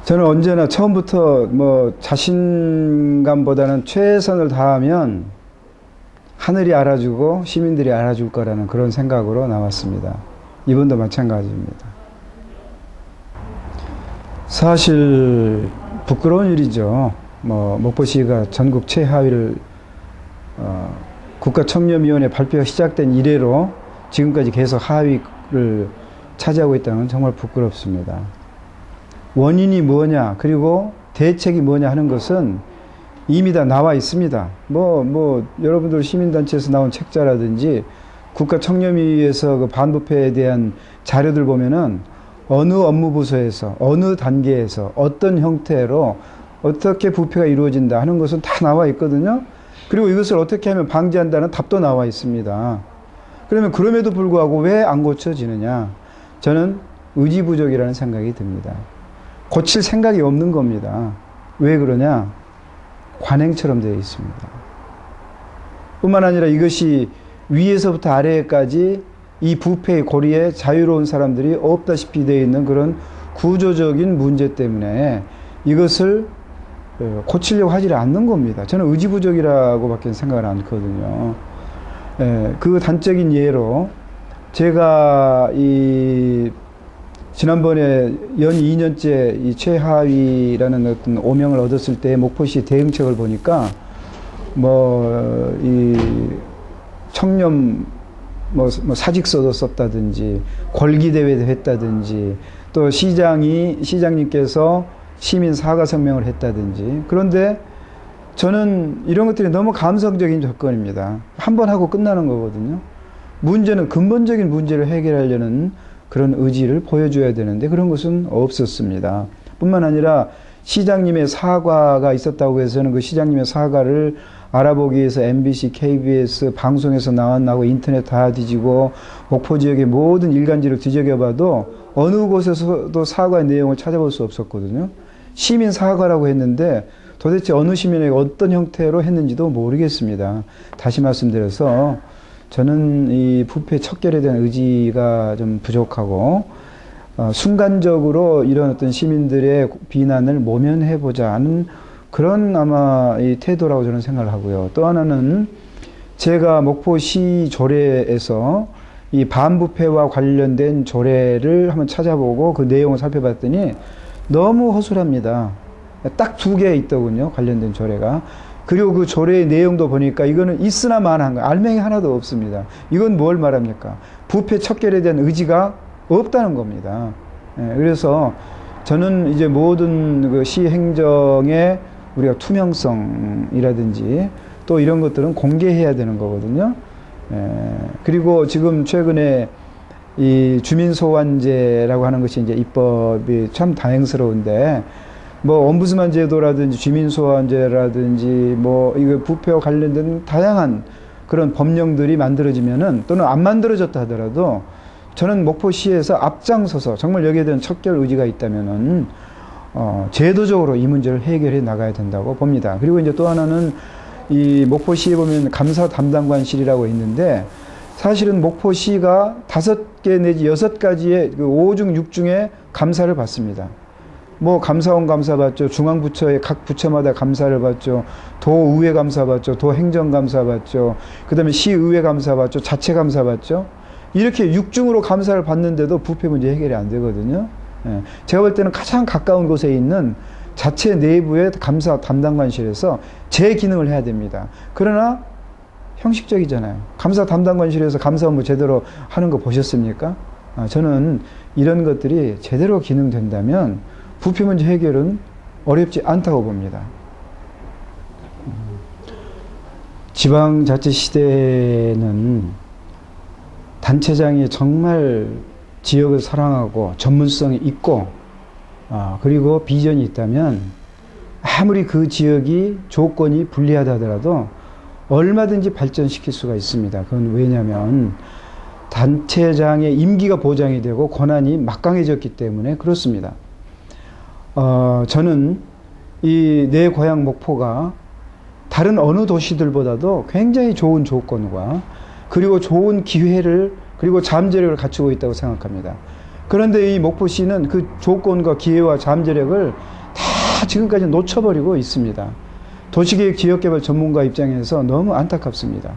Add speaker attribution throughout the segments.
Speaker 1: 저는 언제나 처음부터 뭐 자신감보다는 최선을 다하면 하늘이 알아주고 시민들이 알아줄 거라는 그런 생각으로 나왔습니다. 이번도 마찬가지입니다. 사실 부끄러운 일이죠. 뭐 목포시가 전국 최하위를 국가청렴위원회 발표가 시작된 이래로 지금까지 계속 하위를 차지하고 있다는 건 정말 부끄럽습니다. 원인이 뭐냐 그리고 대책이 뭐냐 하는 것은 이미 다 나와 있습니다. 여러분들 시민단체에서 나온 책자라든지 국가청렴위에서 그 반부패에 대한 자료들 보면은 어느 업무부서에서 어느 단계에서 어떤 형태로 어떻게 부패가 이루어진다 하는 것은 다 나와 있거든요. 그리고 이것을 어떻게 하면 방지한다는 답도 나와 있습니다. 그러면 그럼에도 불구하고 왜 안 고쳐지느냐? 저는 의지 부족이라는 생각이 듭니다. 고칠 생각이 없는 겁니다. 왜 그러냐? 관행처럼 되어 있습니다. 뿐만 아니라 이것이 위에서부터 아래까지 이 부패의 고리에 자유로운 사람들이 없다시피 되어 있는 그런 구조적인 문제 때문에 이것을 고치려고 하지 않는 겁니다. 저는 의지 부족이라고 밖에 생각을 않거든요. 그 단적인 예로 제가 지난번에 연 2년째 이 최하위라는 어떤 오명을 얻었을 때 목포시 대응책을 보니까 청렴 사직서도 썼다든지 권기대회도 했다든지 또 시장님께서 시민 사과 성명을 했다든지. 그런데 저는 이런 것들이 너무 감성적인 접근입니다. 한 번 하고 끝나는 거거든요. 문제는 근본적인 문제를 해결하려는 그런 의지를 보여줘야 되는데 그런 것은 없었습니다. 뿐만 아니라 시장님의 사과가 있었다고 해서는 그 시장님의 사과를 알아보기 위해서 MBC, KBS 방송에서 나왔나고 인터넷 다 뒤지고 목포 지역의 모든 일간지를 뒤적여봐도 어느 곳에서도 사과의 내용을 찾아볼 수 없었거든요. 시민 사과라고 했는데 도대체 어느 시민에게 어떤 형태로 했는지도 모르겠습니다. 다시 말씀드려서 저는 이 부패 척결에 대한 의지가 좀 부족하고 순간적으로 이런 어떤 시민들의 비난을 모면해보자 하는 그런 아마 이 태도라고 저는 생각을 하고요. 또 하나는 제가 목포시 조례에서 이 반부패와 관련된 조례를 한번 찾아보고 그 내용을 살펴봤더니 너무 허술합니다. 딱 2개 있더군요. 관련된 조례가. 그리고 그 조례의 내용도 보니까 이거는 있으나 마나한 거예요. 알맹이 하나도 없습니다. 이건 뭘 말합니까? 부패 척결에 대한 의지가 없다는 겁니다. 그래서 저는 이제 모든 그 시 행정의 우리가 투명성이라든지 또 이런 것들은 공개해야 되는 거거든요. 그리고 지금 최근에 이 주민소환제라고 하는 것이 이제 입법이 참 다행스러운데 엄부스만 제도라든지 주민소환제라든지 이거 부패와 관련된 다양한 그런 법령들이 만들어지면은 또는 안 만들어졌다 하더라도 저는 목포시에서 앞장서서 정말 여기에 대한 척결 의지가 있다면은 제도적으로 이 문제를 해결해 나가야 된다고 봅니다. 그리고 이제 또 하나는 이 목포시에 보면 감사 담당관실이라고 있는데 사실은 목포시가 5개 내지 6가지의 그 5중 6중에 감사를 받습니다. 감사원 감사 받죠. 중앙부처의 각 부처마다 감사를 받죠. 도의회 감사 받죠. 도행정 감사 받죠. 그 다음에 시의회 감사 받죠. 자체 감사 받죠. 이렇게 6중으로 감사를 받는데도 부패 문제 해결이 안 되거든요. 제가 볼 때는 가장 가까운 곳에 있는 자체 내부의 감사 담당관실에서 제 기능을 해야 됩니다. 그러나 형식적이잖아요. 감사 담당관실에서 감사 업무 제대로 하는 거 보셨습니까? 저는 이런 것들이 제대로 기능된다면 부패 문제 해결은 어렵지 않다고 봅니다. 지방자치 시대는 단체장이 정말 지역을 사랑하고 전문성이 있고 그리고 비전이 있다면 아무리 그 지역이 조건이 불리하다 하더라도 얼마든지 발전시킬 수가 있습니다. 그건 왜냐하면 단체장의 임기가 보장이 되고 권한이 막강해졌기 때문에 그렇습니다. 저는 이 내 고향 목포가 다른 어느 도시들보다도 굉장히 좋은 조건과 그리고 좋은 기회를 그리고 잠재력을 갖추고 있다고 생각합니다. 그런데 이 목포시는 그 조건과 기회와 잠재력을 다 지금까지 놓쳐버리고 있습니다. 도시계획 지역개발 전문가 입장에서 너무 안타깝습니다.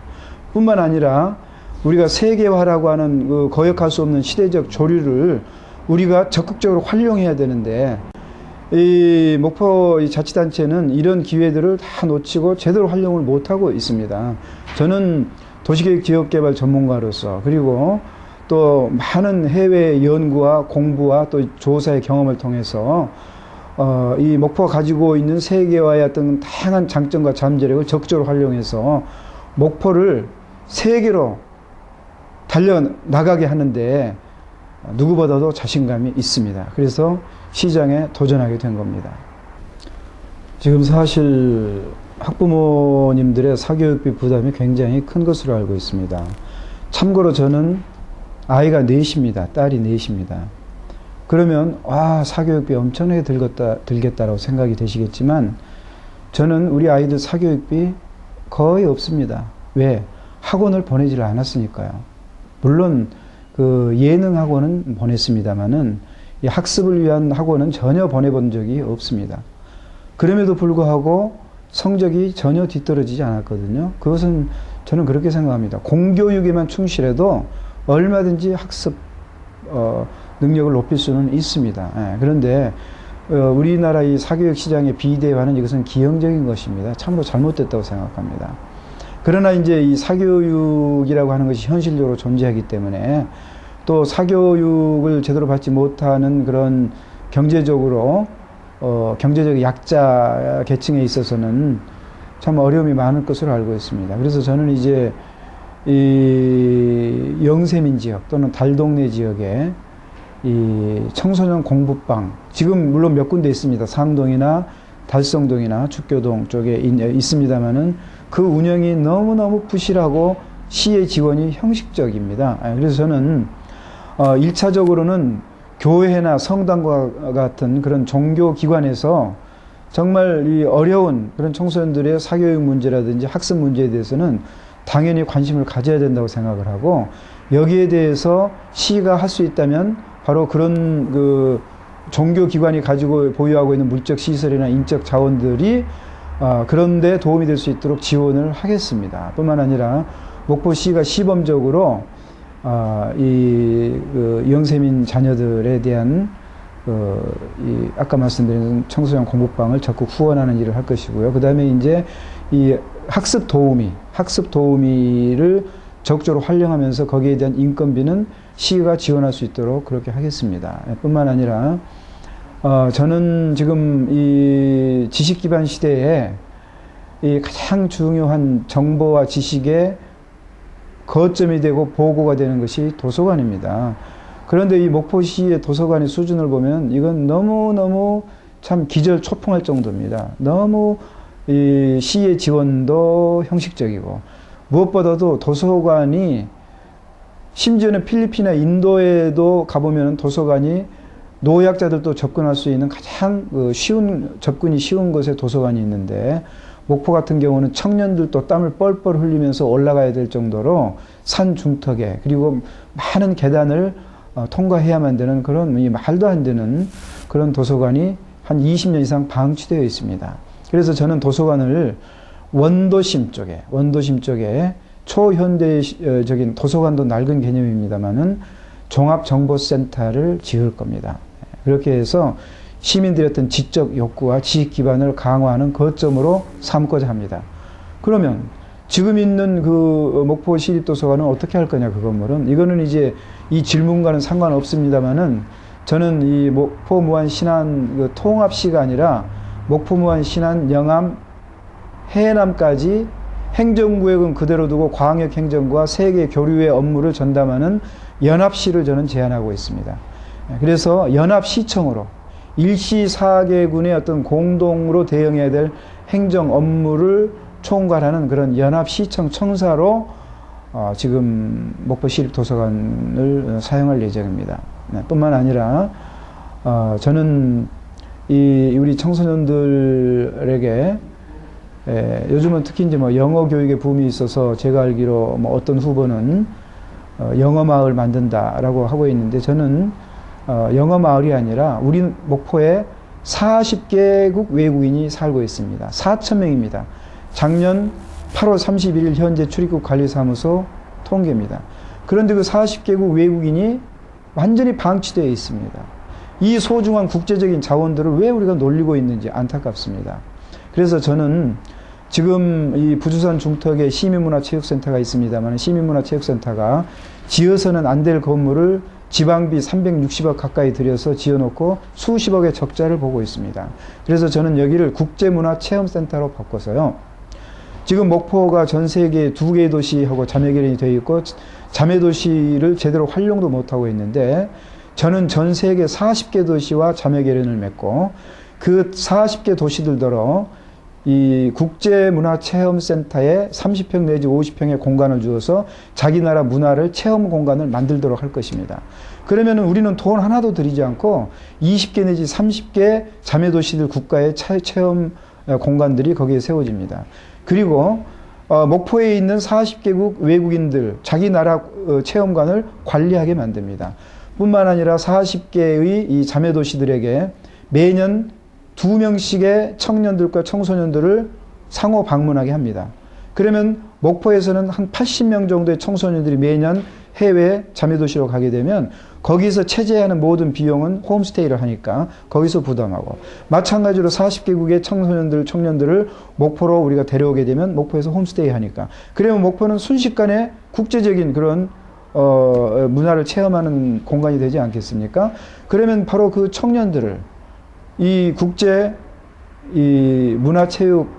Speaker 1: 뿐만 아니라 우리가 세계화라고 하는 그 거역할 수 없는 시대적 조류를 우리가 적극적으로 활용해야 되는데, 이 목포 자치단체는 이런 기회들을 다 놓치고 제대로 활용을 못하고 있습니다. 저는 도시계획 지역개발 전문가로서, 그리고 또 많은 해외 연구와 공부와 또 조사의 경험을 통해서 이 목포가 가지고 있는 세계화의 어떤 다양한 장점과 잠재력을 적극적으로 활용해서 목포를 세계로 달려나가게 하는데 누구보다도 자신감이 있습니다. 그래서 시장에 도전하게 된 겁니다. 지금 사실 학부모님들의 사교육비 부담이 굉장히 큰 것으로 알고 있습니다. 참고로 저는 아이가 넷입니다. 딸이 넷입니다. 그러면 사교육비 엄청나게 들겠다라고 생각이 되시겠지만, 저는 우리 아이들 사교육비 거의 없습니다. 왜? 학원을 보내질 않았으니까요. 물론 그 예능 학원은 보냈습니다만은 이 학습을 위한 학원은 전혀 보내본 적이 없습니다. 그럼에도 불구하고 성적이 전혀 뒤떨어지지 않았거든요. 그것은 저는 그렇게 생각합니다. 공교육에만 충실해도 얼마든지 학습 능력을 높일 수는 있습니다. 그런데 우리나라 이 사교육 시장의 비대화는 이것은 기형적인 것입니다. 참으로 잘못됐다고 생각합니다. 그러나 이제 이 사교육이라고 하는 것이 현실적으로 존재하기 때문에, 또 사교육을 제대로 받지 못하는 그런 경제적 약자 계층에 있어서는 참 어려움이 많을 것으로 알고 있습니다. 그래서 저는 이제 이 영세민 지역 또는 달동네 지역에 이 청소년 공부방, 지금 물론 몇 군데 있습니다. 상동이나 달성동이나 축교동 쪽에 있습니다만은 그 운영이 너무너무 부실하고 시의 지원이 형식적입니다. 그래서 저는 1차적으로는 교회나 성당과 같은 그런 종교기관에서 정말 이 어려운 그런 청소년들의 사교육 문제라든지 학습 문제에 대해서는 당연히 관심을 가져야 된다고 생각을 하고, 여기에 대해서 시가 할 수 있다면 바로 그런 그 종교기관이 가지고 보유하고 있는 물적 시설이나 인적 자원들이 그런 데 도움이 될 수 있도록 지원을 하겠습니다. 뿐만 아니라 목포시가 시범적으로 그 영세민 자녀들에 대한 아까 말씀드린 청소년 공부방을 적극 후원하는 일을 할 것이고요. 그 다음에 이제 이 학습 도우미를 적극적으로 활용하면서 거기에 대한 인건비는 시가 지원할 수 있도록 그렇게 하겠습니다. 뿐만 아니라 저는 지금 이 지식 기반 시대에 이 가장 중요한 정보와 지식의 거점이 되고 보고가 되는 것이 도서관입니다. 그런데 이 목포시의 도서관의 수준을 보면 이건 너무너무 참 기절초풍할 정도입니다. 너무 이 시의 지원도 형식적이고, 무엇보다도 도서관이, 심지어는 필리핀이나 인도에도 가보면 도서관이 노약자들도 접근할 수 있는 가장 접근이 쉬운 곳에 도서관이 있는데, 목포 같은 경우는 청년들도 땀을 뻘뻘 흘리면서 올라가야 될 정도로 산 중턱에, 그리고 많은 계단을 통과해야만 되는 그런 말도 안 되는 그런 도서관이 한 20년 이상 방치되어 있습니다. 그래서 저는 도서관을 원도심 쪽에 초현대적인 도서관도 낡은 개념입니다만은 종합정보센터를 지을 겁니다. 그렇게 해서 시민들의 어떤 지적 욕구와 지식 기반을 강화하는 거점으로 삼고자 합니다. 그러면 지금 있는 그 목포 시립도서관은 어떻게 할 거냐, 그 건물은. 이거는 이제 이 질문과는 상관없습니다만은 저는 이 목포 무안 신안 그 통합시가 아니라 목포 무안 신안 영암 해남까지 행정구역은 그대로 두고 광역 행정과 세계 교류의 업무를 전담하는 연합시를 저는 제안하고 있습니다. 그래서 연합시청으로 일시 4개군의 어떤 공동으로 대응해야 될 행정 업무를 총괄하는 그런 연합시청 청사로 지금 목포시립도서관을 사용할 예정입니다. 뿐만 아니라 저는 우리 청소년들에게 요즘은 특히 이제 영어 교육에 붐이 있어서 제가 알기로 어떤 후보는 영어 마을 만든다라고 하고 있는데, 저는 영어 마을이 아니라 우리 목포에 40개국 외국인이 살고 있습니다. 4,000명입니다. 작년 8월 31일 현재 출입국 관리사무소 통계입니다. 그런데 그 40개국 외국인이 완전히 방치되어 있습니다. 이 소중한 국제적인 자원들을 왜 우리가 놀리고 있는지 안타깝습니다. 그래서 저는 지금 이 부주산 중턱에 시민문화체육센터가 있습니다만 시민문화체육센터가 지어서는 안 될 건물을 지방비 360억 가까이 들여서 지어놓고 수십억의 적자를 보고 있습니다. 그래서 저는 여기를 국제문화체험센터로 바꿔서요. 지금 목포가 전 세계 2개의 도시하고 자매결연이 되어 있고 자매도시를 제대로 활용도 못하고 있는데 저는 전 세계 40개 도시와 자매결연을 맺고 그 40개 도시들더러 이 국제문화체험센터에 30평 내지 50평의 공간을 주어서 자기 나라 문화를 체험 공간을 만들도록 할 것입니다. 그러면은 우리는 돈 하나도 들이지 않고 20개 내지 30개 자매도시들 국가의 체험 공간들이 거기에 세워집니다. 그리고 목포에 있는 40개국 외국인들 자기 나라 체험관을 관리하게 만듭니다. 뿐만 아니라 40개의 이 자매도시들에게 매년 2명씩의 청년들과 청소년들을 상호 방문하게 합니다. 그러면 목포에서는 한 80명 정도의 청소년들이 매년 해외 자매도시로 가게 되면 거기서 체제하는 모든 비용은 홈스테이를 하니까 거기서 부담하고 마찬가지로 40개국의 청소년들, 청년들을 목포로 우리가 데려오게 되면 목포에서 홈스테이 하니까 그러면 목포는 순식간에 국제적인 그런 문화를 체험하는 공간이 되지 않겠습니까? 그러면 바로 그 청년들을 이 국제 이 문화체험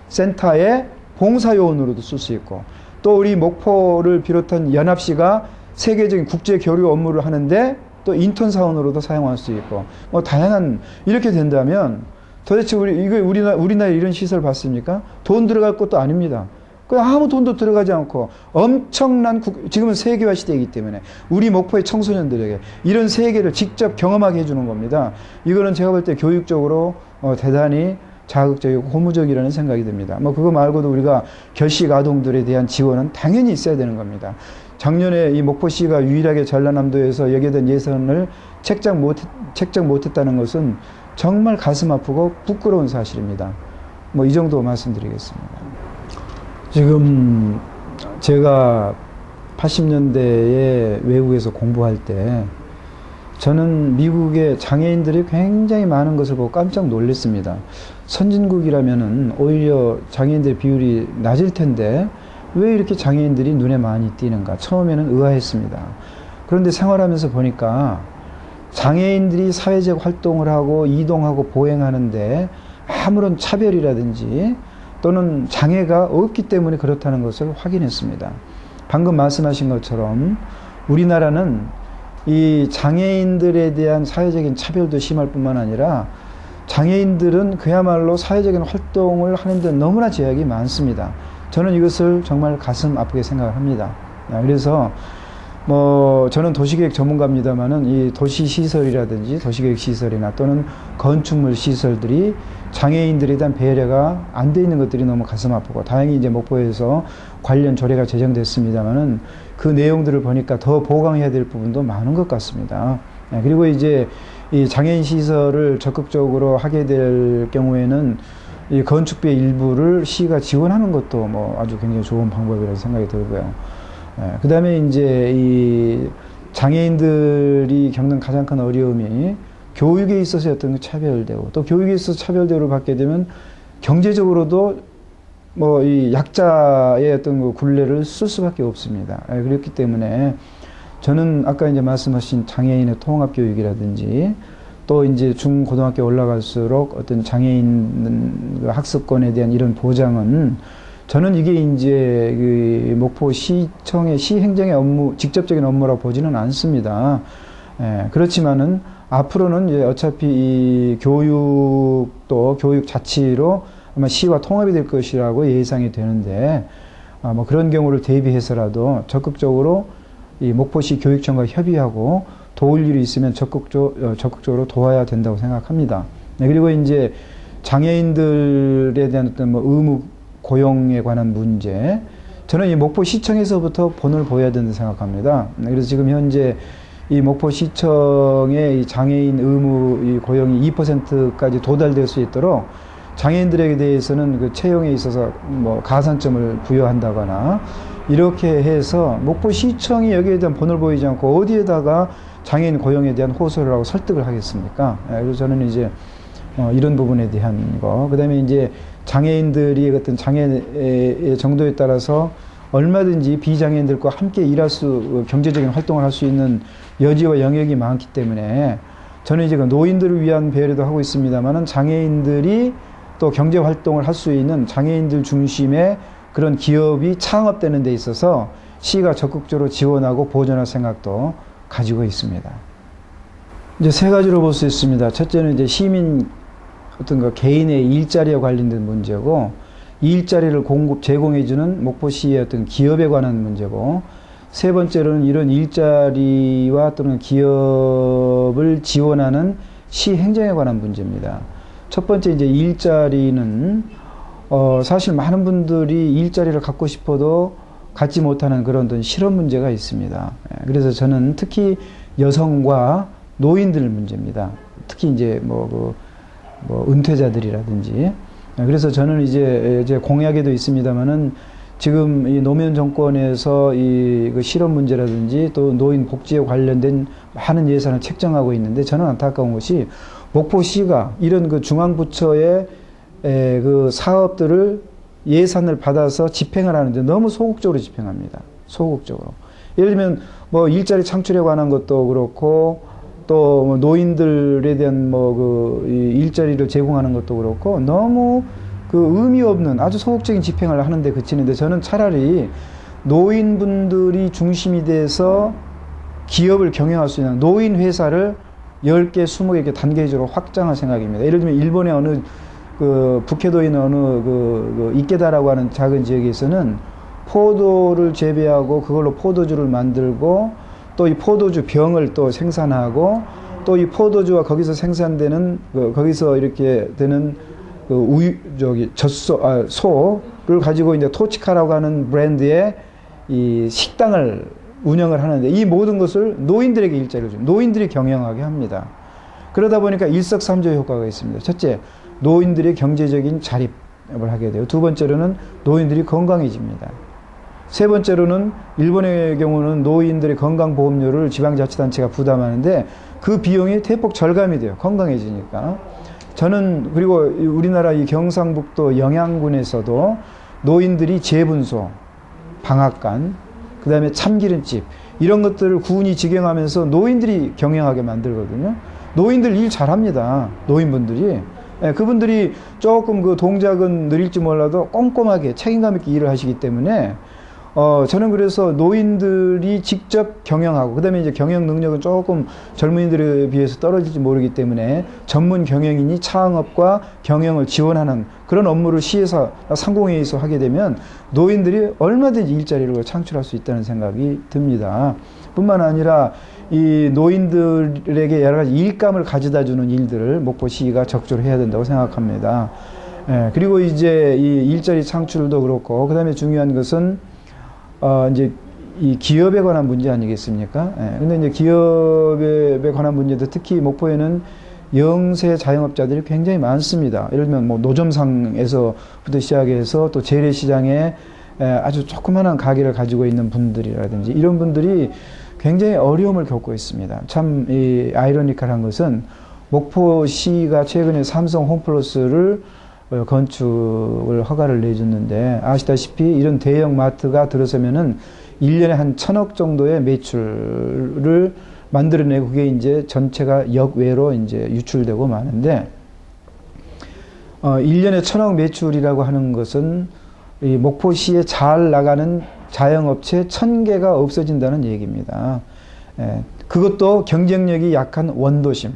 Speaker 1: 센터의 봉사요원으로도 쓸 수 있고 또 우리 목포를 비롯한 연합시가 세계적인 국제 교류 업무를 하는데 또 인턴 사원으로도 사용할 수 있고 뭐 다양한 이렇게 된다면 도대체 우리나라에 이런 시설 봤습니까? 돈 들어갈 것도 아닙니다. 그냥 아무 돈도 들어가지 않고 엄청난 지금은 세계화 시대이기 때문에 우리 목포의 청소년들에게 이런 세계를 직접 경험하게 해주는 겁니다. 이거는 제가 볼 때 교육적으로 대단히 자극적이고 고무적이라는 생각이 듭니다. 뭐 그거 말고도 우리가 결식 아동들에 대한 지원은 당연히 있어야 되는 겁니다. 작년에 이 목포시가 유일하게 전라남도에서 여기에 대한 예산을 책정 못했다는 것은 정말 가슴 아프고 부끄러운 사실입니다. 뭐 이 정도 말씀드리겠습니다. 지금 제가 80년대에 외국에서 공부할 때 저는 미국의 장애인들이 굉장히 많은 것을 보고 깜짝 놀랐습니다. 선진국이라면은 오히려 장애인들의 비율이 낮을 텐데 왜 이렇게 장애인들이 눈에 많이 띄는가 처음에는 의아했습니다. 그런데 생활하면서 보니까 장애인들이 사회적 활동을 하고 이동하고 보행하는데 아무런 차별이라든지 또는 장애가 없기 때문에 그렇다는 것을 확인했습니다. 방금 말씀하신 것처럼 우리나라는 이 장애인들에 대한 사회적인 차별도 심할 뿐만 아니라 장애인들은 그야말로 사회적인 활동을 하는데 너무나 제약이 많습니다. 저는 이것을 정말 가슴 아프게 생각을 합니다. 그래서 뭐 저는 도시계획 전문가입니다만은 이 도시시설이라든지 도시계획 시설이나 또는 건축물 시설들이 장애인들에 대한 배려가 안 돼 있는 것들이 너무 가슴 아프고 다행히 이제 목포에서 관련 조례가 제정됐습니다만은 그 내용들을 보니까 더 보강해야 될 부분도 많은 것 같습니다. 그리고 이제 이 장애인 시설을 적극적으로 하게 될 경우에는 이 건축비의 일부를 시가 지원하는 것도 뭐 아주 굉장히 좋은 방법이라고 생각이 들고요. 그 다음에 이제 이 장애인들이 겪는 가장 큰 어려움이 교육에 있어서 어떤 차별되고 또 교육에 있어서 차별대우를 받게 되면 경제적으로도 뭐 이 약자의 어떤 그 굴레를 쓸 수밖에 없습니다. 그렇기 때문에 저는 아까 이제 말씀하신 장애인의 통합교육이라든지 또 이제 중고등학교 올라갈수록 어떤 장애인 학습권에 대한 이런 보장은 저는 이게 이제 그 목포시청의 시행정의 업무, 직접적인 업무라고 보지는 않습니다. 그렇지만은 앞으로는 이제 어차피 이 교육도 교육 자치로 아마 시와 통합이 될 것이라고 예상이 되는데 뭐 그런 경우를 대비해서라도 적극적으로 이 목포시 교육청과 협의하고 도울 일이 있으면 적극적으로 도와야 된다고 생각합니다. 그리고 이제 장애인들에 대한 어떤 뭐 의무 고용에 관한 문제, 저는 이 목포시청에서부터 본을 보여야 된다고 생각합니다. 그래서 지금 현재 이 목포시청의 이 장애인 의무 이 고용이 2%까지 도달될 수 있도록 장애인들에게 대해서는 그 채용에 있어서 뭐 가산점을 부여한다거나 이렇게 해서 목포시청이 여기에 대한 본을 보이지 않고 어디에다가 장애인 고용에 대한 호소를 하고 설득을 하겠습니까? 그래서 저는 이제 이런 부분에 대한 거, 그 다음에 이제 장애인들이 어떤 장애의 정도에 따라서 얼마든지 비장애인들과 함께 일할 수, 경제적인 활동을 할 수 있는 여지와 영역이 많기 때문에 저는 이제 그 노인들을 위한 배려도 하고 있습니다만은 장애인들이 또 경제 활동을 할 수 있는 장애인들 중심의 그런 기업이 창업되는 데 있어서 시가 적극적으로 지원하고 보존할 생각도 가지고 있습니다. 이제 세 가지로 볼 수 있습니다. 첫째는 이제 시민 어떤 그 개인의 일자리와 관련된 문제고, 일자리를 제공해주는 목포시의 어떤 기업에 관한 문제고, 세 번째로는 이런 일자리와 또는 기업을 지원하는 시 행정에 관한 문제입니다. 첫 번째 이제 일자리는 사실 많은 분들이 일자리를 갖고 싶어도 갖지 못하는 그런 어떤 실업 문제가 있습니다. 그래서 저는 특히 여성과 노인들 문제입니다. 특히 이제 은퇴자들이라든지. 그래서 저는 이제 공약에도 있습니다만은 지금 이 노무현 정권에서 그 실업 문제라든지 또 노인 복지에 관련된 많은 예산을 책정하고 있는데, 저는 안타까운 것이 목포시가 이런 그 중앙부처의 그 사업들을 예산을 받아서 집행을 하는데 너무 소극적으로 집행합니다. 소극적으로. 예를 들면 뭐 일자리 창출에 관한 것도 그렇고, 또 노인들에 대한 일자리를 제공하는 것도 그렇고, 너무 그 의미 없는 아주 소극적인 집행을 하는데 그치는데, 저는 차라리 노인분들이 중심이 돼서 기업을 경영할 수 있는 노인 회사를 10개, 20개 이렇게 단계적으로 확장할 생각입니다. 예를 들면 일본의 어느 북해도에 있는 어느 이케다라고 하는 작은 지역에서는 포도를 재배하고 그걸로 포도주를 만들고, 또 이 포도주 병을 또 생산하고, 또 이 포도주와 거기서 생산되는 거기서 이렇게 되는 소를 가지고 이제 토치카라고 하는 브랜드의 이 식당을 운영을 하는데, 이 모든 것을 노인들에게 일자리를 줍니다. 노인들이 경영하게 합니다. 그러다 보니까 일석삼조의 효과가 있습니다. 첫째, 노인들의 경제적인 자립을 하게 돼요. 두 번째로는 노인들이 건강해집니다. 세 번째로는 일본의 경우는 노인들의 건강보험료를 지방자치단체가 부담하는데 그 비용이 대폭 절감이 돼요. 건강해지니까. 저는 그리고 우리나라 이 경상북도 영양군에서도 노인들이 재분소, 방앗간, 그 다음에 참기름집 이런 것들을 군이 직영하면서 노인들이 경영하게 만들거든요. 노인들 일 잘합니다. 노인분들이. 그분들이 조금 그 동작은 느릴지 몰라도 꼼꼼하게 책임감 있게 일을 하시기 때문에 저는 그래서 노인들이 직접 경영하고, 그 다음에 이제 경영 능력은 조금 젊은이들에 비해서 떨어질지 모르기 때문에 전문 경영인이 창업과 경영을 지원하는 그런 업무를 시에서 상공회의에서 하게 되면 노인들이 얼마든지 일자리를 창출할 수 있다는 생각이 듭니다. 뿐만 아니라 이 노인들에게 여러 가지 일감을 가져다 주는 일들을 목포시가 적극적으로 해야 된다고 생각합니다. 그리고 이제 이 일자리 창출도 그렇고, 그 다음에 중요한 것은 이제 이 기업에 관한 문제 아니겠습니까? 근데 이제 기업에 관한 문제도 특히 목포에는 영세 자영업자들이 굉장히 많습니다. 예를 들면 뭐 노점상에서부터 시작해서 또 재래시장에 아주 조그마한 가게를 가지고 있는 분들이라든지 이런 분들이 굉장히 어려움을 겪고 있습니다. 참 아이러니컬한 것은 목포시가 최근에 삼성 홈플러스를 건축을 허가를 내줬는데, 아시다시피 이런 대형 마트가 들어서면은 1년에 한 1,000억 정도의 매출을 만들어내고 그게 이제 전체가 역외로 이제 유출되고 마는데, 1년에 1,000억 매출이라고 하는 것은 이 목포시에 잘 나가는 자영업체 1,000개가 없어진다는 얘기입니다. 그것도 경쟁력이 약한 원도심.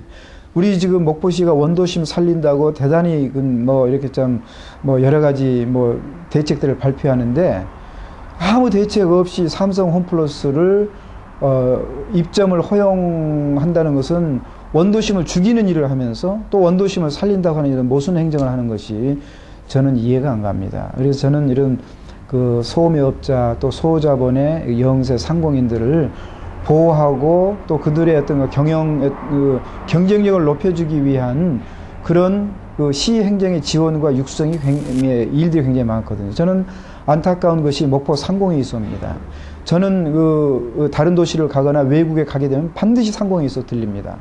Speaker 1: 우리 지금 목포시가 원도심 살린다고 대단히 이렇게 좀 여러 가지 대책들을 발표하는데, 아무 대책 없이 삼성 홈플러스를 입점을 허용한다는 것은 원도심을 죽이는 일을 하면서 또 원도심을 살린다고 하는 이런 모순 행정을 하는 것이 저는 이해가 안 갑니다. 그래서 저는 이런 그 소매업자 또 소자본의 영세 상공인들을 보호하고 또 그들의 어떤 그 경쟁력을 높여주기 위한 그런 그 시행정의 지원과 육성이 일들이 굉장히 많거든요. 저는 안타까운 것이 목포 상공회의소입니다. 저는 그 다른 도시를 가거나 외국에 가게 되면 반드시 상공회의소 들립니다.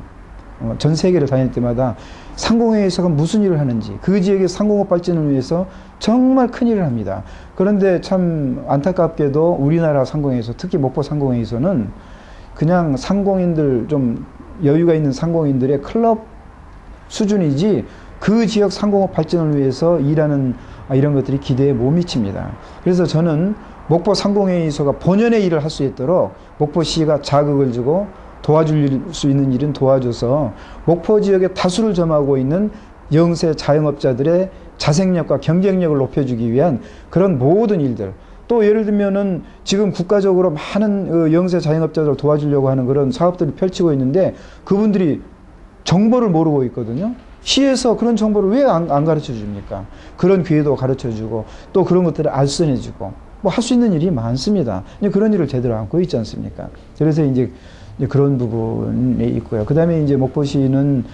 Speaker 1: 전 세계를 다닐 때마다 상공회의소가 무슨 일을 하는지, 그 지역의 상공업 발전을 위해서 정말 큰 일을 합니다. 그런데 참 안타깝게도 우리나라 상공회의소, 특히 목포 상공회의소는 그냥 상공인들, 좀 여유가 있는 상공인들의 클럽 수준이지 그 지역 상공업 발전을 위해서 일하는 이런 것들이 기대에 못 미칩니다. 그래서 저는 목포 상공회의소가 본연의 일을 할 수 있도록 목포시가 자극을 주고 도와줄 수 있는 일은 도와줘서 목포 지역에 다수를 점하고 있는 영세 자영업자들의 자생력과 경쟁력을 높여주기 위한 그런 모든 일들, 또 예를 들면은 지금 국가적으로 많은 영세 자영업자들을 도와주려고 하는 그런 사업들을 펼치고 있는데 그분들이 정보를 모르고 있거든요. 시에서 그런 정보를 왜 안 가르쳐 줍니까? 그런 기회도 가르쳐 주고 또 그런 것들을 알선해 주고 뭐 할 수 있는 일이 많습니다. 그런 일을 제대로 안고 있지 않습니까? 그래서 이제 그런 부분이 있고요. 그 다음에 이제 목포시는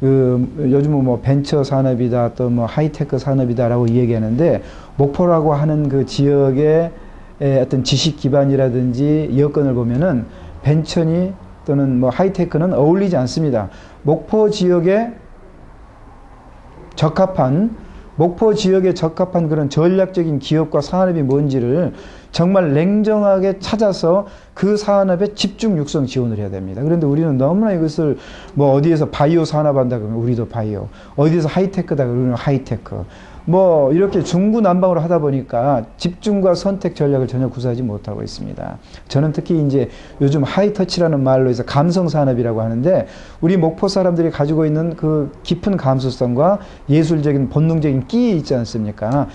Speaker 1: 요즘은 뭐 벤처 산업이다 또 뭐 하이테크 산업이다라고 얘기하는데 목포라고 하는 그 지역의 어떤 지식 기반이라든지 여건을 보면은 벤처니 또는 뭐 하이테크는 어울리지 않습니다. 목포 지역에 적합한 그런 전략적인 기업과 산업이 뭔지를 정말 냉정하게 찾아서 그 산업에 집중 육성 지원을 해야 됩니다. 그런데 우리는 너무나 이것을 뭐 어디에서 바이오 산업한다 그러면 우리도 바이오, 어디에서 하이테크다 그러면 하이테크, 뭐 이렇게 중구난방으로 하다 보니까 집중과 선택 전략을 전혀 구사하지 못하고 있습니다. 저는 특히 이제 요즘 하이터치라는 말로 해서 감성 산업이라고 하는데 우리 목포 사람들이 가지고 있는 그 깊은 감수성과 예술적인 본능적인 끼 있지 않습니까?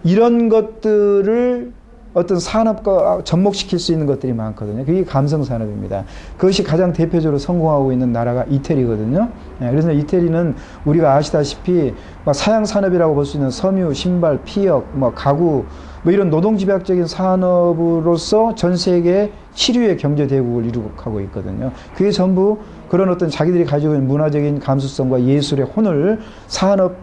Speaker 1: 이런 것들을 어떤 산업과 접목시킬 수 있는 것들이 많거든요. 그게 감성산업입니다. 그것이 가장 대표적으로 성공하고 있는 나라가 이태리거든요. 그래서 이태리는 우리가 아시다시피 사양산업이라고 볼 수 있는 섬유, 신발, 피혁, 가구, 이런 노동집약적인 산업으로서 전 세계 7위의 경제대국을 이루고 있거든요. 그게 전부 그런 어떤 자기들이 가지고 있는 문화적인 감수성과 예술의 혼을 산업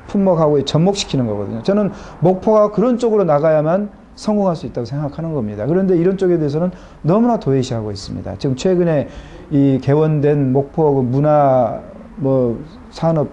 Speaker 1: 품목하고 접목시키는 거거든요. 저는 목포가 그런 쪽으로 나가야만 성공할 수 있다고 생각하는 겁니다. 그런데 이런 쪽에 대해서는 너무나 도외시하고 있습니다. 지금 최근에 이 개원된 목포 문화 산업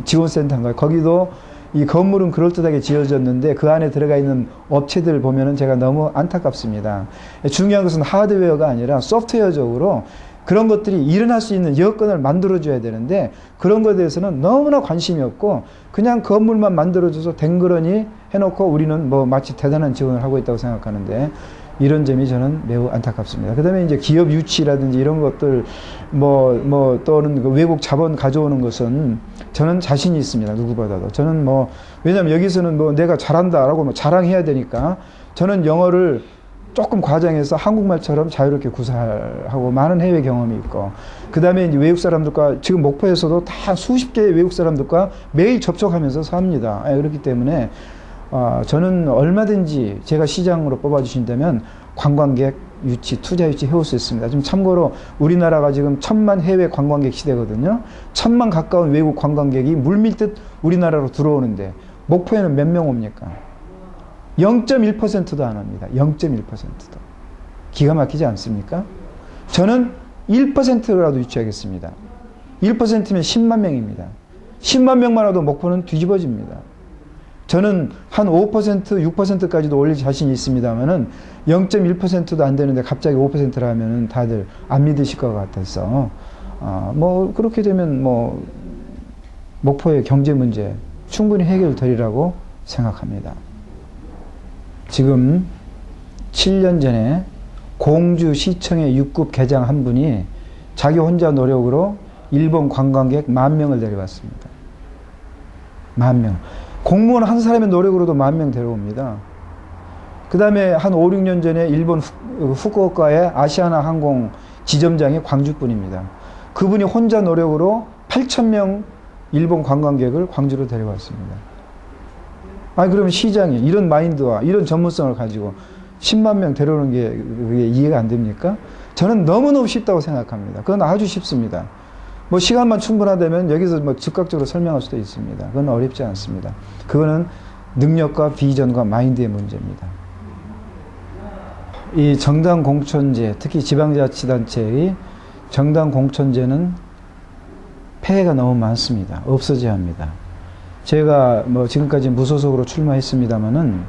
Speaker 1: 지원센터인가요? 거기도 이 건물은 그럴듯하게 지어졌는데 그 안에 들어가 있는 업체들 보면은 제가 너무 안타깝습니다. 중요한 것은 하드웨어가 아니라 소프트웨어적으로 그런 것들이 일어날 수 있는 여건을 만들어줘야 되는데 그런 것에 대해서는 너무나 관심이 없고 그냥 건물만 만들어줘서 댕그러니 해놓고 우리는 뭐 마치 대단한 지원을 하고 있다고 생각하는데 이런 점이 저는 매우 안타깝습니다. 그 다음에 이제 기업 유치라든지 이런 것들 또는 그 외국 자본 가져오는 것은 저는 자신이 있습니다. 누구보다도. 저는 왜냐면 여기서는 내가 잘한다라고 자랑해야 되니까 저는 영어를 조금 과장해서 한국말처럼 자유롭게 구사하고 많은 해외 경험이 있고 그 다음에 이제 외국 사람들과 지금 목포에서도 다 수십 개의 외국 사람들과 매일 접촉하면서 삽니다. 그렇기 때문에 저는 얼마든지 제가 시장으로 뽑아주신다면 관광객 유치, 투자 유치 해올 수 있습니다. 지금 참고로 우리나라가 지금 1000만 해외 관광객 시대거든요. 1000만 가까운 외국 관광객이 물밀듯 우리나라로 들어오는데 목포에는 몇 명 옵니까? 0.1%도 안 옵니다. 0.1%도. 기가 막히지 않습니까? 저는 1%라도 유치하겠습니다. 1%면 10만 명입니다. 10만 명만 와도 목포는 뒤집어집니다. 저는 한 5%, 6%까지도 올릴 자신이 있습니다만은 0.1%도 안 되는데 갑자기 5%라 하면은 다들 안 믿으실 것 같아서 그렇게 되면 목포의 경제 문제 충분히 해결되리라고 생각합니다. 지금 7년 전에 공주시청의 6급 계장 한 분이 자기 혼자 노력으로 일본 관광객 10,000명을 데려왔습니다. 10,000명. 공무원 한 사람의 노력으로도 10,000명 데려옵니다. 그 다음에 한 5, 6년 전에 일본 후쿠오카의 아시아나 항공 지점장이 광주분입니다. 그분이 혼자 노력으로 8,000명 일본 관광객을 광주로 데려왔습니다. 아니 그러면 시장이 이런 마인드와 이런 전문성을 가지고 10만 명 데려오는 게 그게 이해가 안 됩니까? 저는 너무너무 쉽다고 생각합니다. 그건 아주 쉽습니다. 뭐 시간만 충분하다면 여기서 뭐 즉각적으로 설명할 수도 있습니다. 그건 어렵지 않습니다. 그거는 능력과 비전과 마인드의 문제입니다. 이 정당 공천제, 특히 지방자치단체의 정당 공천제는 폐해가 너무 많습니다. 없어져야 합니다. 제가 뭐 지금까지 무소속으로 출마했습니다만은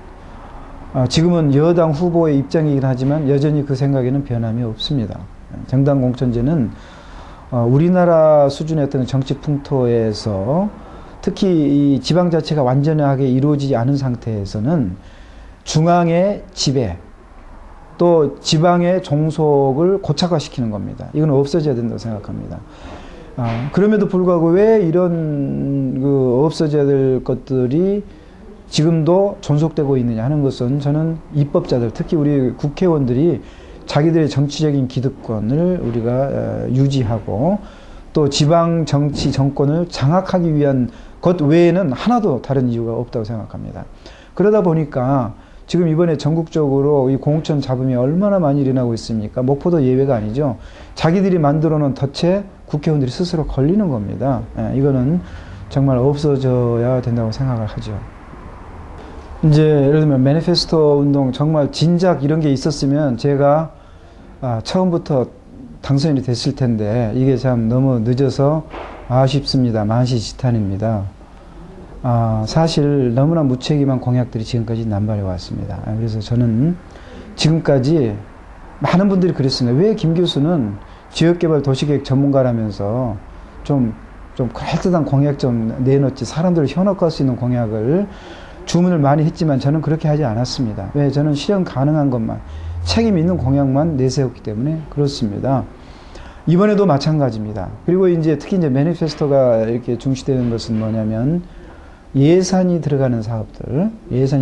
Speaker 1: 지금은 여당 후보의 입장이긴 하지만 여전히 그 생각에는 변함이 없습니다. 정당 공천제는 우리나라 수준의 어떤 정치 풍토에서 특히 이 지방자치가 완전하게 이루어지지 않은 상태에서는 중앙의 지배 또 지방의 종속을 고착화시키는 겁니다. 이건 없어져야 된다고 생각합니다. 그럼에도 불구하고 왜 이런 없어져야 될 것들이 지금도 존속되고 있느냐 하는 것은 저는 입법자들, 특히 우리 국회의원들이 자기들의 정치적인 기득권을 우리가 유지하고 또 지방 정치 정권을 장악하기 위한 것 외에는 하나도 다른 이유가 없다고 생각합니다. 그러다 보니까 지금 이번에 전국적으로 이 공천 잡음이 얼마나 많이 일어나고 있습니까? 목포도 예외가 아니죠. 자기들이 만들어 놓은 덫에 국회의원들이 스스로 걸리는 겁니다. 이거는 정말 없어져야 된다고 생각을 하죠. 이제 예를 들면 매니페스토 운동 정말 진작 이런 게 있었으면 제가 처음부터 당선이 됐을 텐데 이게 참 너무 늦어서 아쉽습니다. 만시지탄입니다. 사실 너무나 무책임한 공약들이 지금까지 남발해 왔습니다. 그래서 저는 지금까지 많은 분들이 그랬습니다. 왜 김 교수는 지역개발 도시계획 전문가라면서 좀 그럴듯한 공약 좀 내놓지 사람들을 현혹할 수 있는 공약을 주문을 많이 했지만 저는 그렇게 하지 않았습니다. 왜? 저는 실현 가능한 것만 책임 있는 공약만 내세웠기 때문에 그렇습니다. 이번에도 마찬가지입니다. 그리고 이제 특히 이제 매니페스토가 이렇게 중시되는 것은 뭐냐면 예산이 들어가는 사업들에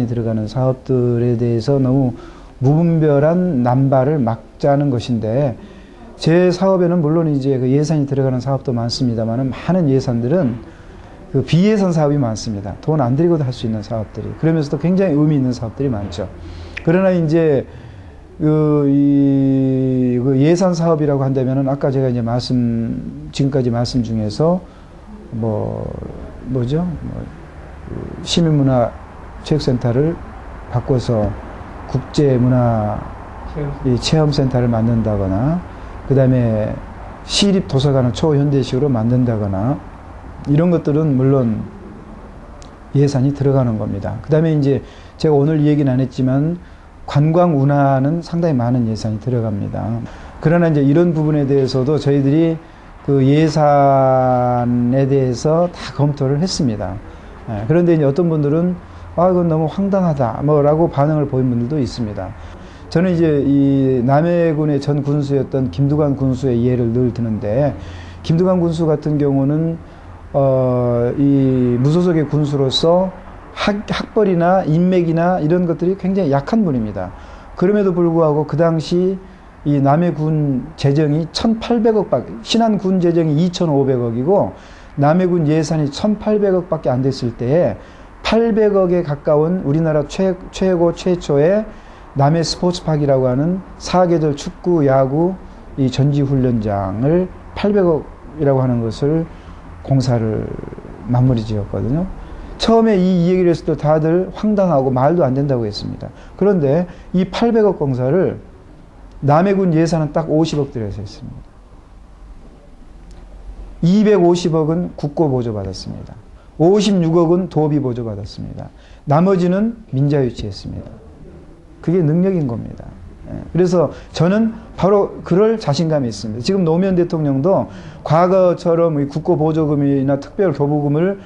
Speaker 1: 대해서 너무 무분별한 남발을 막자는 것인데 제 사업에는 물론 이제 그 예산이 들어가는 사업도 많습니다만 많은 예산들은 그 비예산 사업이 많습니다. 돈 안 들이고도 할 수 있는 사업들이. 그러면서도 굉장히 의미 있는 사업들이 많죠. 그러나 이제 그 예산 사업이라고 한다면은 아까 제가 이제 지금까지 말씀 중에서 시민문화체육센터를 바꿔서 국제문화 체험센터를 만든다거나 그 다음에 시립도서관을 초현대식으로 만든다거나 이런 것들은 물론 예산이 들어가는 겁니다. 그 다음에 이제 제가 오늘 이 얘기는 안 했지만 관광 운하는 상당히 많은 예산이 들어갑니다. 그러나 이제 이런 부분에 대해서도 저희들이 그 예산에 대해서 다 검토를 했습니다. 그런데 이제 어떤 분들은 이건 너무 황당하다 라고 반응을 보인 분들도 있습니다. 저는 이제 이 남해군의 전 군수였던 김두관 군수의 예를 늘 드는데 김두관 군수 같은 경우는 이 무소속의 군수로서 학벌이나 인맥이나 이런 것들이 굉장히 약한 분입니다. 그럼에도 불구하고 그 당시 이 남해군 재정이 1,800억 신안군 재정이 2,500억이고 남해군 예산이 1,800억밖에 안 됐을 때에 800억에 가까운 우리나라 최초의 남해 스포츠파크라고 하는 사계절 축구, 야구 이 전지훈련장을 800억이라고 하는 것을 공사를 마무리 지었거든요. 처음에 이 얘기를 했을 때 다들 황당하고 말도 안 된다고 했습니다. 그런데 이 800억 공사를 남해군 예산은 딱 50억 들여서 했습니다. 250억은 국고 보조 받았습니다. 56억은 도비 보조 받았습니다. 나머지는 민자 유치했습니다. 그게 능력인 겁니다. 그래서 저는 바로 그럴 자신감이 있습니다. 지금 노무현 대통령도 과거처럼 국고 보조금이나 특별 교부금을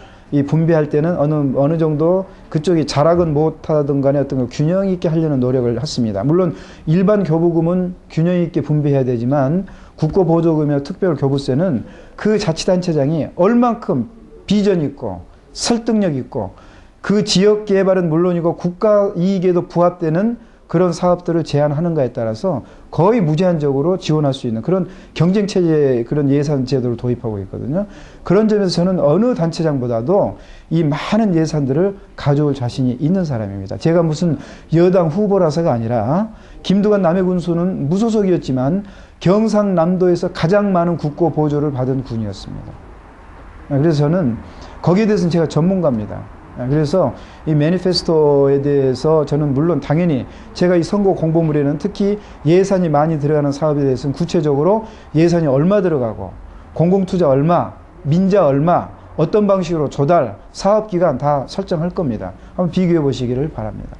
Speaker 1: 분배할 때는 어느 정도 그쪽이 잘하건 못하든 간에 어떤 걸 균형 있게 하려는 노력을 했습니다. 물론 일반 교부금은 균형 있게 분배해야 되지만 국고 보조금이나 특별 교부세는 그 자치단체장이 얼만큼 비전 있고 설득력 있고 그 지역 개발은 물론이고 국가 이익에도 부합되는 그런 사업들을 제안하는가에 따라서 거의 무제한적으로 지원할 수 있는 그런 경쟁체제, 그런 예산 제도를 도입하고 있거든요. 그런 점에서 저는 어느 단체장보다도 이 많은 예산들을 가져올 자신이 있는 사람입니다. 제가 무슨 여당 후보라서가 아니라 김두관 남해군수는 무소속이었지만 경상남도에서 가장 많은 국고 보조를 받은 군이었습니다. 그래서 저는 거기에 대해서는 제가 전문가입니다. 그래서 이 매니페스토에 대해서 저는 물론 당연히 제가 이 선거 공보물에는 특히 예산이 많이 들어가는 사업에 대해서는 구체적으로 예산이 얼마 들어가고 공공투자 얼마, 민자 얼마, 어떤 방식으로 조달, 사업기간 다 설정할 겁니다. 한번 비교해 보시기를 바랍니다.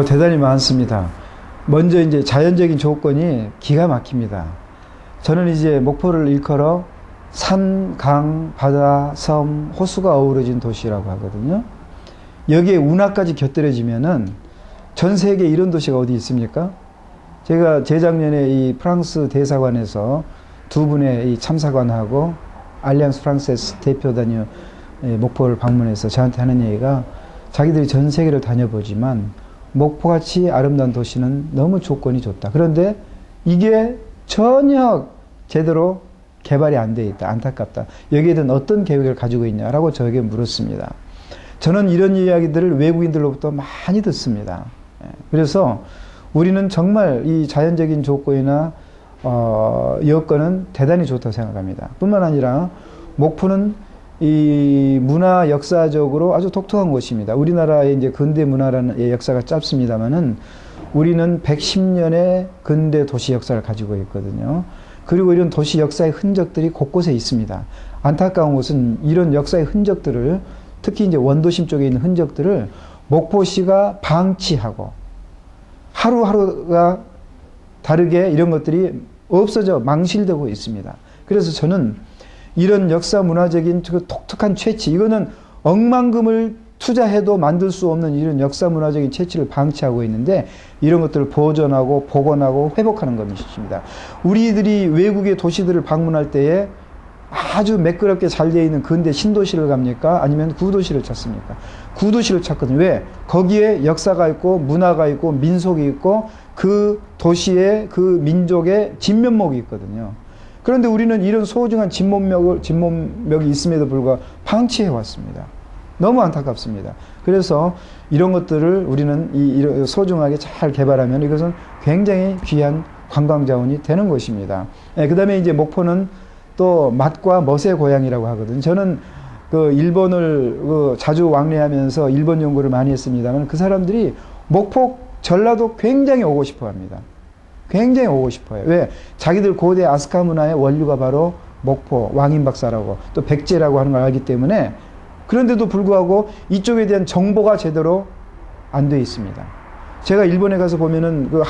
Speaker 1: 대단히 많습니다. 먼저 이제 자연적인 조건이 기가 막힙니다. 저는 이제 목포를 일컬어 산, 강, 바다, 섬, 호수가 어우러진 도시라고 하거든요. 여기에 운하까지 곁들여지면은 전 세계에 이런 도시가 어디 있습니까? 제가 재작년에 이 프랑스 대사관에서 두 분의 이 참사관하고 알리앙스 프랑세스 대표단이 목포를 방문해서 저한테 하는 얘기가 자기들이 전 세계를 다녀보지만 목포같이 아름다운 도시는 너무 조건이 좋다. 그런데 이게 전혀 제대로 개발이 안 돼 있다. 안타깝다. 여기에 대한 어떤 계획을 가지고 있냐라고 저에게 물었습니다. 저는 이런 이야기들을 외국인들로부터 많이 듣습니다. 그래서 우리는 정말 이 자연적인 조건이나 여건은 대단히 좋다고 생각합니다. 뿐만 아니라 목포는 이 문화 역사적으로 아주 독특한 곳입니다. 우리나라의 이제 근대 문화라는 역사가 짧습니다만은 우리는 110년의 근대 도시 역사를 가지고 있거든요. 그리고 이런 도시 역사의 흔적들이 곳곳에 있습니다. 안타까운 것은 이런 역사의 흔적들을 특히 이제 원도심 쪽에 있는 흔적들을 목포시가 방치하고 하루하루가 다르게 이런 것들이 없어져 망실되고 있습니다. 그래서 저는 이런 역사 문화적인 독특한 채취, 이거는 억만금을 투자해도 만들 수 없는 이런 역사 문화적인 채취를 방치하고 있는데 이런 것들을 보존하고 복원하고 회복하는 것입니다. 우리들이 외국의 도시들을 방문할 때에 아주 매끄럽게 잘 되어 있는 근대 신도시를 갑니까? 아니면 구도시를 찾습니까? 구도시를 찾거든요. 왜? 거기에 역사가 있고 문화가 있고 민속이 있고 그 도시의 그 민족의 진면목이 있거든요. 그런데 우리는 이런 소중한 진면목이 있음에도 불구하고 방치해 왔습니다. 너무 안타깝습니다. 그래서 이런 것들을 우리는 소중하게 잘 개발하면 이것은 굉장히 귀한 관광자원이 되는 것입니다. 그 다음에 이제 목포는 또 맛과 멋의 고향이라고 하거든요. 저는 그 일본을 자주 왕래하면서 일본 연구를 많이 했습니다만 그 사람들이 목포, 전라도 굉장히 오고 싶어 합니다. 굉장히 오고 싶어 해요. 왜? 자기들 고대 아스카 문화의 원류가 바로 목포, 왕인박사라고 또 백제라고 하는 걸 알기 때문에 그런데도 불구하고 이쪽에 대한 정보가 제대로 안 돼 있습니다. 제가 일본에 가서 보면은 그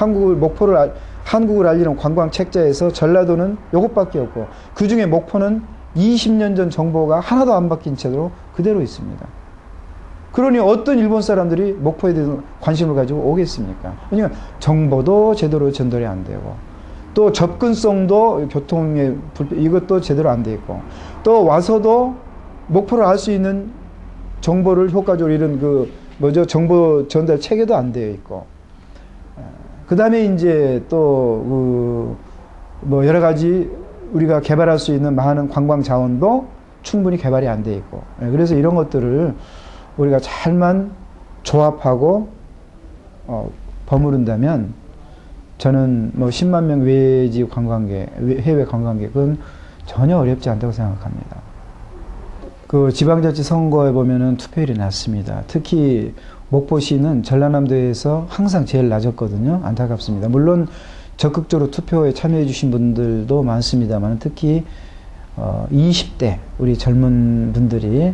Speaker 1: 한국을 알리는 관광 책자에서 전라도는 요것밖에 없고 그 중에 목포는 20년 전 정보가 하나도 안 바뀐 채로 그대로 있습니다. 그러니 어떤 일본 사람들이 목포에 대해서 관심을 가지고 오겠습니까? 왜냐하면 정보도 제대로 전달이 안 되고 또 접근성도 교통의 이것도 제대로 안 돼 있고 또 와서도 목포를 알 수 있는 정보를 효과적으로 이런 정보 전달 체계도 안 되어 있고 그 다음에 이제 또 여러 가지 우리가 개발할 수 있는 많은 관광 자원도 충분히 개발이 안 되어 있고 그래서 이런 것들을 우리가 잘만 조합하고 버무른다면 저는 10만 명 외지 관광객, 해외 관광객은 전혀 어렵지 않다고 생각합니다. 그 지방자치 선거에 보면은 투표율이 낮습니다. 특히 목포시는 전라남도에서 항상 제일 낮았거든요. 안타깝습니다. 물론 적극적으로 투표에 참여해 주신 분들도 많습니다만 특히 20대 우리 젊은 분들이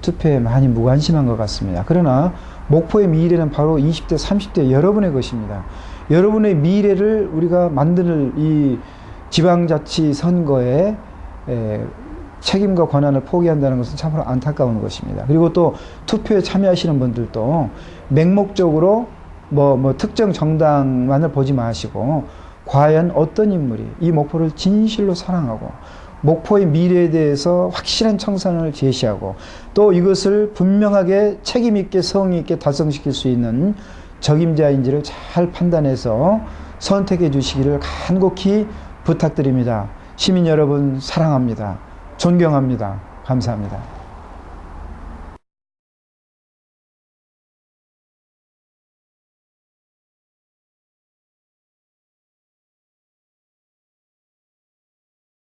Speaker 1: 투표에 많이 무관심한 것 같습니다. 그러나 목포의 미래는 바로 20대, 30대 여러분의 것입니다. 여러분의 미래를 우리가 만드는 이 지방자치 선거에 책임과 권한을 포기한다는 것은 참으로 안타까운 것입니다. 그리고 또 투표에 참여하시는 분들도 맹목적으로 특정 정당만을 보지 마시고 과연 어떤 인물이 이 목포를 진실로 사랑하고 목포의 미래에 대해서 확실한 청산을 제시하고 또 이것을 분명하게 책임있게 성의있게 달성시킬 수 있는 적임자인지를 잘 판단해서 선택해 주시기를 간곡히 부탁드립니다. 시민 여러분 사랑합니다. 존경합니다. 감사합니다.